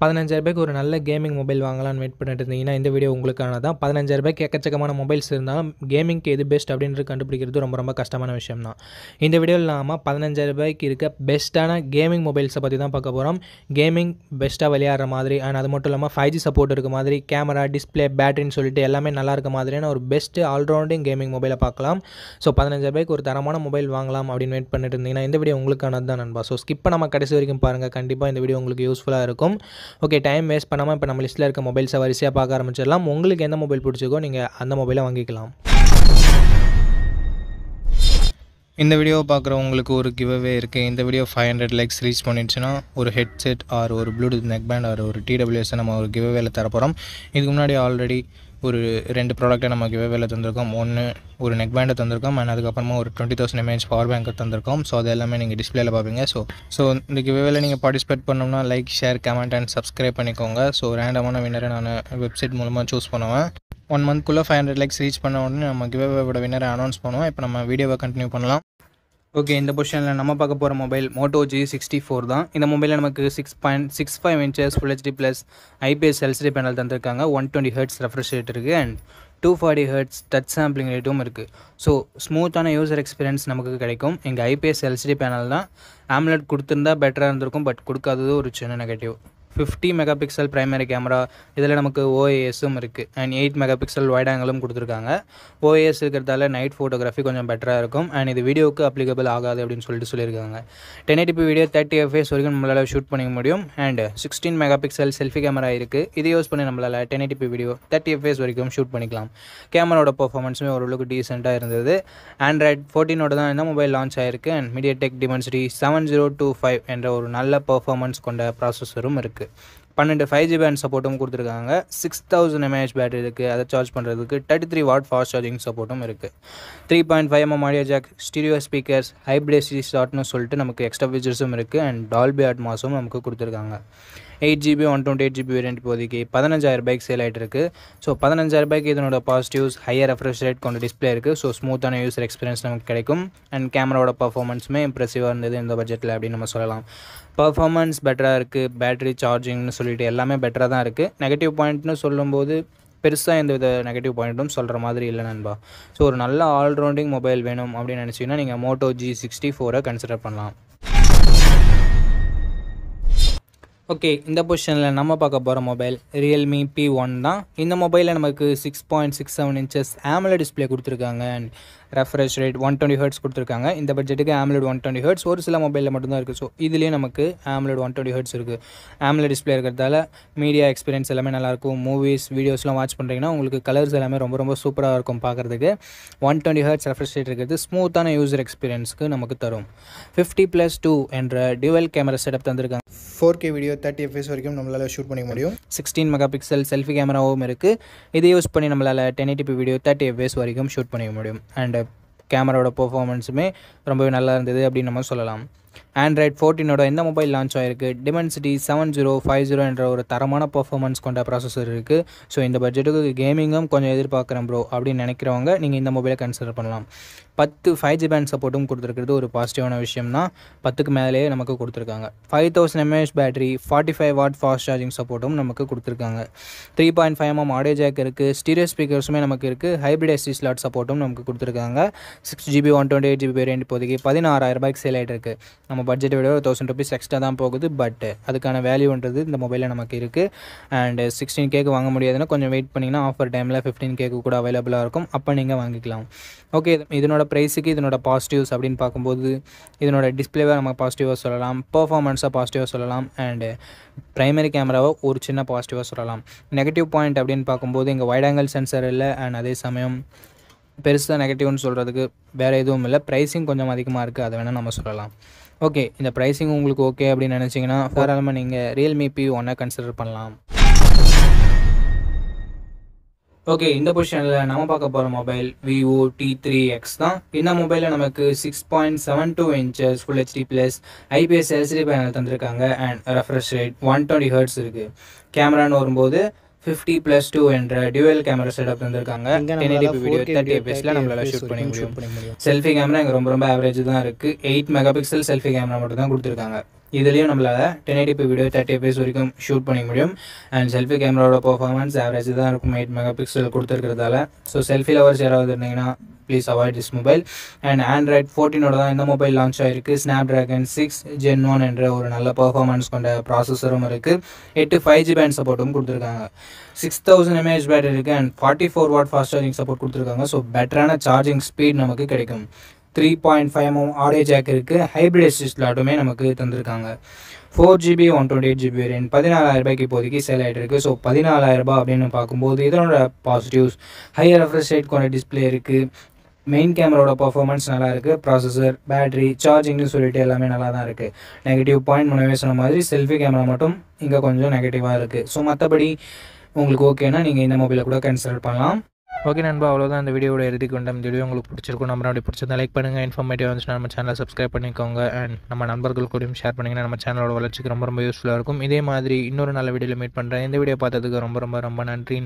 15,000 ஒரு நல்ல gaming mobile வாங்கலாம்னு வெயிட் பண்ணிட்டு இருந்தீங்கன்னா இந்த வீடியோ உங்களுக்கான தான். 15,000 எக்கச்சக்கமான மொபைல்ஸ் இருந்தாலும் கேமிங்க்கு எது பெஸ்ட் அப்படின்றது கண்டுபிடிக்கிறது ரொம்ப கஷ்டமான விஷயம் தான். இந்த வீடியோவில் நாம 15,000 இருக்க பெஸ்ட்டான கேமிங் மொபைல்ஸை பற்றி தான் பார்க்க போகிறோம். கேமிங் பெஸ்ட்டாக விளையாடுற மாதிரி அண்ட் அது மட்டும் இல்லாமல் 5G சப்போர்ட் இருக்க மாதிரி கேமரா, டிஸ்பிளே, பேட்டரின்னு சொல்லிட்டு எல்லாமே நல்லா இருக்க மாதிரியான ஒரு பெஸ்ட் ஆல்ரவுண்டிங் கேமிங் மொபைலை பார்க்கலாம். ஸோ 15,000 ஒரு தரமான மொபைல் வாங்கலாம் அப்படின்னு வெயிட் பண்ணிட்டு இருந்தீங்கன்னா இந்த வீடியோ உங்களுக்கானது தான் நண்பா. ஸோ ஸ்கிப் பண்ணாமல் கடைசி வரைக்கும் பாருங்கள். கண்டிப்பாக இந்த வீடியோ உங்களுக்கு யூஸ்ஃபுல்லாக இருக்கும். ஓகே, டைம் வேஸ்ட் பண்ணாமல் இப்போ நம்ம லிஸ்ட்டில் இருக்க மொபைல்ஸை வரிசையாக பார்க்க ஆரம்பிச்சிடலாம். உங்களுக்கு எந்த மொபைல் பிடிச்சிக்கோ நீங்கள் அந்த மொபைலை வாங்கிக்கலாம். இந்த வீடியோ பார்க்குறவங்களுக்கு ஒரு கிவ்அவே இருக்குது. இந்த வீடியோ 500 லைக்ஸ் ரீச் பண்ணிடுச்சுன்னா ஒரு ஹெட்செட் ஆர் ஒரு ப்ளூடூத் நெக் பேண்ட் ஆர் ஒரு TWS நம்ம ஒரு கிவ்அவேல தரப்போகிறோம். இதுக்கு முன்னாடி ஆல்ரெடி ஒரு 2 ப்ராடக்ட்டை நம்ம கிவ்அவேல தந்திருக்கோம். ஒன்று ஒரு நெக் பேண்டை தந்திருக்கோம் அண்ட் அதுக்கப்புறமா ஒரு 20,000 mAh பவர் பேங்க்கை தந்திருக்கோம். ஸோ அது எல்லாமே நீங்கள் டிஸ்பிளேல பார்ப்பீங்க. ஸோ இந்த கிவ்அவேல நீங்கள் பார்ட்டிசிபேட் பண்ணோம்னா like, share, comment and subscribe பண்ணிக்கோங்க. ஸோ ரேண்டமான வின்னரை நான் வெப்சைட் மூலமாக சூஸ் பண்ணுவேன். 1 மந்த்க்குள்ளே 500 லைக்ஸ் ரீச் பண்ண உடனே நம்ம கிவ்அவேவோட வின்னரை அனௌன்ஸ் பண்ணுவோம். இப்போ நம்ம வீடியோவை கண்டினியூ பண்ணலாம். ஓகே, இந்த பொசிஷனில் நம்ம பார்க்க போகிற மொபைல் Moto G64 தான். இந்த மொபைலில் நமக்கு 6.65 inches Full HD plus IPS LCD panel தந்திருக்காங்க. 120 Hz ரெஃப்ரெஷ் ரேட் இருக்குது அண்ட் 240 Hz டச் சாம்பிளிங் ரேட்டும் இருக்குது. ஸோ ஸ்மூத்தான யூசர் எக்ஸ்பீரியன்ஸ் நமக்கு கிடைக்கும். எங்கள் IPS LCD பேனல் தான். AMOLED கொடுத்துருந்தா பெட்டராக இருந்திருக்கும், பட் கொடுக்காதது ஒரு சின்ன நெகட்டிவ். 50 மெகாபிக்சல் பிரைமரி கேமரா, இதில் நமக்கு OISம் இருக்குது அண்ட் 8 மெகாபிக்சல் வைட் ஆங்கிளும் கொடுத்துருக்காங்க. OIS இருக்கிறதால நைட் ஃபோட்டோகிராஃபி கொஞ்சம் பெட்டராக இருக்கும் அண்ட் இது வீடியோவுக்கு அப்ளிகபிள் ஆகாது அப்படின்னு சொல்லியிருக்காங்க. 1080p வீடியோ 30 fps வரைக்கும் நம்மளால் ஷூட் பண்ணிக்க முடியும் அண்ட் 16 மெகாபிக்சல் செல்ஃபி கேமரா இருக்குது. இதை யூஸ் பண்ணி நம்மளால் 1080p வீடியோ 30 fps வரைக்கும் ஷூட் பண்ணிக்கலாம். கேமராவோட பர்ஃபார்மன்ஸுமே ஓரளவுக்கு டீசெண்டாக இருந்தது. Android 14 தான் இந்த மொபைல் லான்ச் ஆகிருக்கு அண்ட் MediaTek Dimensity 7025 என்ற ஒரு நல்ல பர்ஃபார்மன்ஸ் கொண்ட ப்ராசஸரும் இருக்குது. 12 5G பேண்ட் சப்போர்ட்டும் கொடுத்துருக்காங்க. 6000 mAh பேட்டரி இருக்குது. அதை சார்ஜ் பண்ணுறதுக்கு 33 வாட் ஃபாஸ்ட் சார்ஜிங் சப்போர்ட்டும் இருக்குது. 3.5mm audio jack, stereo speakers, hybrid SD ஸ்லாட்னு சொல்லிட்டு நமக்கு எக்ஸ்ட்ரா ஃபீச்சர்ஸும் இருக்குது அண்ட் டால்பி அட்மாஸும் நமக்கு கொடுத்துருக்காங்க. 8GB 128GB வேரியன்ட் இப்போதைக்கு 15,000 சேல் ஆகிட்டு இருக்குது. ஸோ 15,000 இதனோட பாசிட்டிவ்ஸ் ஹையர் ரெஃப்ரெஷ் ரேட் கொண்ட டிஸ்பிளே இருக்குது. ஸோ ஸ்மூத்தான யூசர் எக்ஸ்பீரியன்ஸ் நமக்கு கிடைக்கும் அண்ட் கேமராவோட பர்ஃபார்மன்ஸுமே இம்ப்ரெசிவாக இருந்தது இந்த பட்ஜெட்டில் அப்படின்னு நம்ம சொல்லலாம். பர்ஃபார்மன்ஸ் பெட்டராக இருக்குது. பேட்டரி சார்ஜிங்னு சொல்லிட்டு எல்லாமே பெட்டராக தான் இருக்குது. நெகட்டிவ் பாயிண்ட்னு சொல்லும்போது பெருசாக எந்த வித நெகட்டிவ் பாயிண்ட்டும் சொல்கிற மாதிரி இல்லை நண்பா. ஸோ ஒரு நல்ல ஆல்ரவுண்டிங் மொபைல் வேணும் அப்படின்னு நினச்சிங்கன்னா நீங்கள் Moto G64 கன்சிடர் பண்ணலாம். ஓகே, இந்த பொசிஷனில் நம்ம பார்க்க போகிற மொபைல் Realme P1 தான். இந்த மொபைலில் நமக்கு 6.67 inches AMOLED டிஸ்பிளே கொடுத்துருக்காங்க அண்ட் ரெஃப்ரெஷ் ரேட் 120 Hz கொடுத்துருக்காங்க. இந்த பட்ஜெட்டுக்கு AMOLED 120 Hz ஒரு சில மொபைலில் மட்டும்தான் இருக்குது. ஸோ இதுலேயே நமக்கு AMOLED 120 Hz இருக்குது. AMOLED டிஸ்பிளே இருக்கிறதால மீடியா எக்ஸ்பீரியன்ஸ் எல்லாமே நல்லாயிருக்கும். மூவிஸ், வீடியோஸ்லாம் வாட்ச் பண்ணுறீங்கன்னா உங்களுக்கு கலர்ஸ் எல்லாமே ரொம்ப சூப்பராக இருக்கும் பார்க்குறதுக்கு. 120 Hz ரெஃப்ரெஷ் ரேட் இருக்கிறது ஸ்மூத்தான யூசர் எக்ஸ்பீரியன்ஸ்க்கு நமக்கு தரும். 50+2 என்ற டியூவல் கேமரா செட்டப் தந்திருக்காங்க. 4K வீடியோ 30 fps வரைக்கும் நம்மளால் ஷூட் பண்ணிக்க முடியும். 16 மெகாபிக்சல் செல்ஃபி கேமராவும் இருக்குது. இதை யூஸ் பண்ணி நம்மளால் 1080p வீடியோ 30 fps வரைக்கும் ஷூட் பண்ணிக்க முடியும் அண்ட் கேமராவோட பர்ஃபார்மன்ஸுமே ரொம்பவே நல்லா இருந்தது அப்படின்னு நம்ம சொல்லலாம். Android 14 இந்த மொபைல் லான்ச் ஆகிருக்கு. Dimensity 7050 என்ற ஒரு தரமான பர்ஃபார்மன்ஸ் கொண்ட ப்ராசஸர் இருக்குது. ஸோ இந்த பட்ஜெட்டுக்கு கேமிங்கும் கொஞ்சம் எதிர்பார்க்குறேன் ப்ரோ அப்படின்னு நினைக்கிறவங்க நீங்கள் இந்த மொபைலை கன்சிடர் பண்ணலாம். 10 5G பேண்ட் சப்போர்ட்டும் கொடுத்துருக்கிறது ஒரு பாசிட்டிவான விஷயம் தான். 10க்கு மேலேயே நமக்கு கொடுத்துருக்காங்க. 5000 mAh battery, 45 watt fast charging சப்போர்ட்டும் நமக்கு கொடுத்துருக்காங்க. 3.5mm ஆடியோ ஜாக் இருக்குது. ஸ்டீரியோ ஸ்பீக்கர்ஸுமே நமக்கு இருக்குது. ஹைப்ரிட் SD ஸ்லாட் சப்போர்ட்டும் நமக்கு கொடுத்துருக்காங்க. 6GB 128GB வேரியன்ட் இப்போதைக்கு 16,000 சேல் ஆகிட்டு இருக்குது. நம்ம பட்ஜெட்டை விட 1000 rupees எக்ஸ்ட்ரா தான் போகுது, பட் அதுக்கான வேல்யூன்றது இந்த மொபைலில் நமக்கு இருக்குது. அண்ட் 16Kக்கு வாங்க முடியாதுன்னா கொஞ்சம் வெயிட் பண்ணிங்கன்னா ஆஃபர் டைமில் 15Kக்கு கூட அவைலபிளாக இருக்கும். அப்போ நீங்கள் வாங்கிக்கலாம். ஓகே, இதனோட ப்ரைஸுக்கு இதனோட பாசிட்டிவ்ஸ் அப்படின்னு பார்க்கும்போது இதனோட டிஸ்பிளேவை நம்ம பாசிட்டிவாக சொல்லலாம், பர்ஃபார்மன்ஸாக பாசிட்டிவாக சொல்லலாம் அண்டு ப்ரைமரி கேமராவை ஒரு சின்ன பாசிட்டிவாக சொல்லலாம். நெகட்டிவ் பாயிண்ட் அப்படின்னு பார்க்கும்போது இங்கே வைட் ஆங்கிள் சென்சர் இல்லை அண்ட் அதே சமயம் பெருசாக நெகட்டிவ்னு சொல்கிறதுக்கு வேறு எதுவும் இல்லை. ப்ரைஸிங் கொஞ்சம் அதிகமாக இருக்குது, அதை வேணால் நம்ம சொல்லலாம். ஓகே, இந்த ப்ரைஸிங் உங்களுக்கு ஓகே அப்படின்னு நினச்சிங்கன்னா தாராளமாக நீங்கள் Realme P1 கன்சிடர் பண்ணலாம். ஓகே, இந்த பொசிஷனில் நம்ம பார்க்க போகிற மொபைல் Vivo T3X தான். இந்த மொபைலில் நமக்கு 6.72 inches Full HD plus IPS LCD panel தந்திருக்காங்க அண்ட் ரெஃப்ரெஷ் ரேட் 120 Hz இருக்குது. கேமரான்னு வரும்போது 50+2 என்ற டியூவல் கேமரா செட்டப் தந்திருக்காங்க. 1080p வீடியோ 30 fpsல நம்மளால ஷூட் பண்ணிக்க முடியும். செல்ஃபி கேமரா இங்கே ரொம்ப ஆவரேஜ் தான் இருக்குது. 8 மெகாபிக்சல் செல்ஃபி கேமரா மட்டும் தான் கொடுத்துருக்காங்க. இதுலேயும் நம்மளால் 1080p வீடியோ 30 fps வரைக்கும் ஷூட் பண்ணிக்க முடியும். அண்ட் செல்ஃபி கேமராவோட பர்ஃபார்மன்ஸ் ஆவரேஜ் தான் இருக்கும், 8 மெகாபிக்சல் கொடுத்துருக்கிறதால. ஸோ செல்ஃபி லவர்ஸ் யாராவது இருந்தீங்கன்னா please avoid this mobile. And Android 14ஓட தான் இந்த மொபைல் லான்ச் ஆகிருக்கு. Snapdragon 6 Gen 1 என்ற ஒரு நல்ல பர்ஃபார்மன்ஸ் கொண்ட ப்ராசஸரும் இருக்குது. 8 5G பேண்ட் சப்போர்ட்டும் கொடுத்துருக்காங்க. 6000 mAh பேட்டரி இருக்குது. And 44 watt fast charging support கொடுத்துருக்காங்க. ஸோ பெட்டரான சார்ஜிங் ஸ்பீட் நமக்கு கிடைக்கும். 3.5mm ஆடியோ ஜாக் இருக்குது. ஹைப்ரிட் ஸ்லாட்டுமே நமக்கு தந்திருக்காங்க. 4GB 128GB வேரியன்ட் 14,000 ரூபாய்க்கு இப்போதைக்கு சேல் ஆகிட்டு இருக்குது. ஸோ 14,000 ரூபாய் அப்படின்னு பார்க்கும்போது இதனோட பாசிட்டிவ்ஸ் ஹையர் ரெஃப்ரெஷ் ரேட் கொண்ட டிஸ்பிளே இருக்குது. மெயின் கேமராவோட பர்ஃபார்மன்ஸ் நல்லா இருக்குது. ப்ராசஸர், பேட்டரி, சார்ஜிங்னு சொல்லிட்டு எல்லாமே நல்லா தான் இருக்குது. நெகட்டிவ் பாயிண்ட் முன்னவே சொன்ன மாதிரி செல்ஃபி கேமரா மட்டும் இங்கே கொஞ்சம் நெகட்டிவாக இருக்குது. ஸோ மற்றபடி உங்களுக்கு ஓகேனா நீங்கள் இந்த மொபைலை கூட கன்சிடர் பண்ணலாம். ஓகே நண்பா, அவ்வளோதான் இந்த வீடியோட இறுதிக்கு வந்தோம். இந்த வீடியோ உங்களுக்கு பிடிச்சிருக்கும், நம்ம அப்படி பிடிச்சதை லைக் பண்ணுங்கள். இன்ஃபர்மேட்டிவ் வந்துச்சுன்னா நம்ம சேனலை சப்ஸ்கிரைப் பண்ணிக்கோங்க. அண்ட் நம்ம நண்பர்கள் கூடயும் ஷேர் பண்ணிங்கன்னா நம்ம சேனலோட வளர்ச்சிக்கு ரொம்ப யூஸ்ஃபுல்லாக இருக்கும். இதே மாதிரி இன்னொரு நல்ல வீடியோவில் மீட் பண்ணுறேன். இந்த வீடியோ பார்த்ததுக்கு ரொம்ப ரொம்ப ரொம்ப நன்றி.